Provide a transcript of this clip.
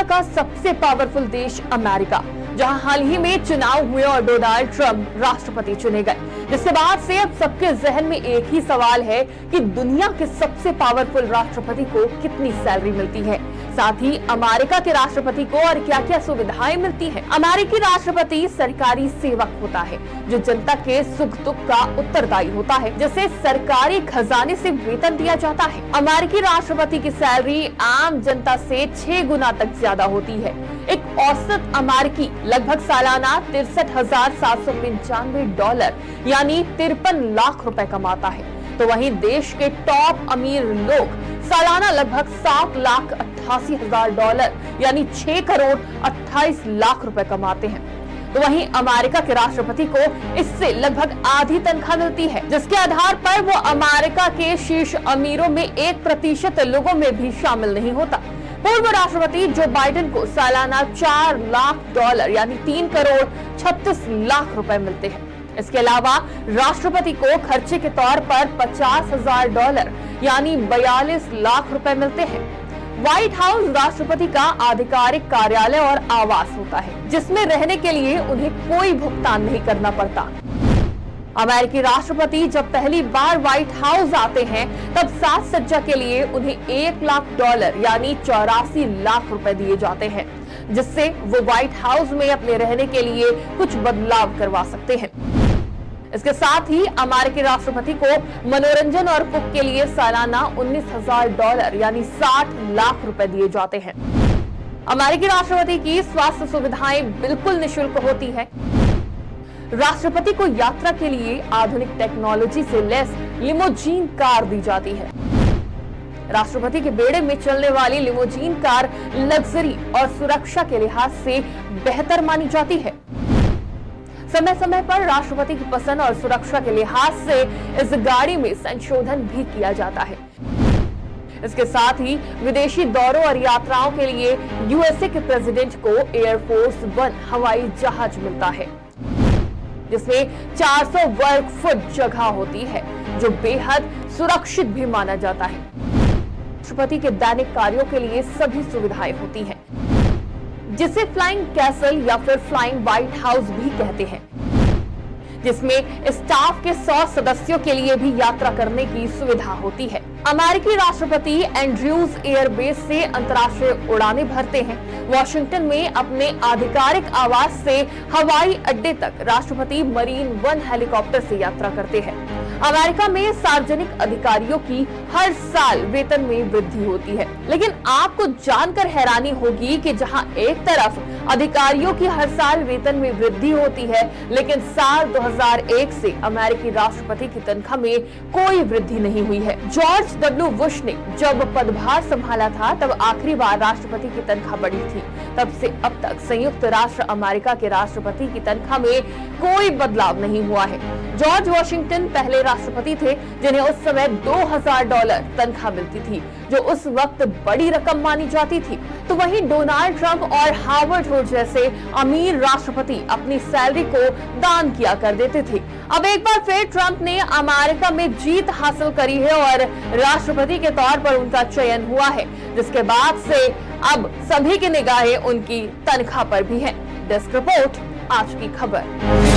का सबसे पावरफुल देश अमेरिका, जहां हाल ही में चुनाव हुए और डोनाल्ड ट्रंप राष्ट्रपति चुने गए, जिसके बाद से अब सबके जहन में एक ही सवाल है कि दुनिया के सबसे पावरफुल राष्ट्रपति को कितनी सैलरी मिलती है, साथ ही अमेरिका के राष्ट्रपति को और क्या क्या सुविधाएं मिलती हैं। अमेरिकी राष्ट्रपति सरकारी सेवक होता है जो जनता के सुख दुख का उत्तरदायी होता है, जिसे सरकारी खजाने से वेतन दिया जाता है। अमेरिकी राष्ट्रपति की सैलरी आम जनता से 6 गुना तक ज्यादा होती है। एक औसत अमेरिकी लगभग सालाना $63,795 यानी 53 लाख रुपए कमाता है, तो वहीं देश के टॉप अमीर लोग सालाना लगभग $7,88,000 यानी 6 करोड़ 28 लाख रुपए कमाते हैं। तो वहीं अमेरिका के राष्ट्रपति को इससे लगभग आधी तनख्वाह मिलती है, जिसके आधार पर वो अमेरिका के शीर्ष अमीरों में 1% लोगों में भी शामिल नहीं होता। पूर्व राष्ट्रपति जो बाइडेन को सालाना $4 लाख यानी 3 करोड़ 36 लाख रुपए मिलते हैं। इसके अलावा राष्ट्रपति को खर्चे के तौर पर $50,000 यानी 42 लाख रुपए मिलते हैं। व्हाइट हाउस राष्ट्रपति का आधिकारिक कार्यालय और आवास होता है, जिसमें रहने के लिए उन्हें कोई भुगतान नहीं करना पड़ता। अमेरिकी राष्ट्रपति जब पहली बार व्हाइट हाउस आते हैं तब साज सज्जा के लिए उन्हें $1 लाख यानी 84 लाख रुपए दिए जाते हैं, जिससे वो व्हाइट हाउस में अपने रहने के लिए कुछ बदलाव करवा सकते हैं। इसके साथ ही अमेरिकी राष्ट्रपति को मनोरंजन और कुक के लिए सालाना $19,000 यानी 60 लाख रुपए दिए जाते हैं। अमेरिकी राष्ट्रपति की स्वास्थ्य सुविधाएं बिल्कुल निःशुल्क होती है। राष्ट्रपति को यात्रा के लिए आधुनिक टेक्नोलॉजी से लैस लिमोजीन कार दी जाती है। राष्ट्रपति के बेड़े में चलने वाली लिमोजीन कार लग्जरी और सुरक्षा के लिहाज से बेहतर मानी जाती है। समय समय पर राष्ट्रपति की पसंद और सुरक्षा के लिहाज से इस गाड़ी में संशोधन भी किया जाता है। इसके साथ ही विदेशी दौरों और यात्राओं के लिए यूएसए के प्रेसिडेंट को एयरफोर्स 1 हवाई जहाज मिलता है, जिसमें 400 वर्ग फुट जगह होती है, जो बेहद सुरक्षित भी माना जाता है। राष्ट्रपति के दैनिक कार्यों के लिए सभी सुविधाएं होती हैं, जिसे फ्लाइंग कैसल या फिर फ्लाइंग व्हाइट हाउस भी कहते हैं, जिसमें स्टाफ के 100 सदस्यों के लिए भी यात्रा करने की सुविधा होती है। अमेरिकी राष्ट्रपति एंड्रयूज एयरबेस से अंतर्राष्ट्रीय उड़ानें भरते हैं। वॉशिंगटन में अपने आधिकारिक आवास से हवाई अड्डे तक राष्ट्रपति मरीन 1 हेलीकॉप्टर से यात्रा करते हैं। अमेरिका में सार्वजनिक अधिकारियों की हर साल वेतन में वृद्धि होती है, लेकिन आपको जानकर हैरानी होगी कि जहां एक तरफ अधिकारियों की हर साल वेतन में वृद्धि होती है, लेकिन साल 2001 से अमेरिकी राष्ट्रपति की तनख्वाह में कोई वृद्धि नहीं हुई है। जॉर्ज डब्ल्यू बुश ने जब पदभार संभाला था तब आखिरी बार राष्ट्रपति की तनख्वाह बढ़ी थी। तब से अब तक संयुक्त राष्ट्र अमेरिका के राष्ट्रपति की तनख्वाह में कोई बदलाव नहीं हुआ है। जॉर्ज वॉशिंगटन पहले राष्ट्रपति थे जिन्हें उस समय $2,000 तनख्वाह मिलती थी, जो उस वक्त बड़ी रकम मानी जाती थी। तो वहीं डोनाल्ड ट्रंप और हावर्ड रोज जैसे अमीर राष्ट्रपति अपनी सैलरी को दान किया कर देते थे। अब एक बार फिर ट्रंप ने अमेरिका में जीत हासिल करी है और राष्ट्रपति के तौर पर उनका चयन हुआ है, जिसके बाद से अब सभी की निगाहें उनकी तनख्वाह पर भी हैं। डेस्क रिपोर्ट, आज की खबर।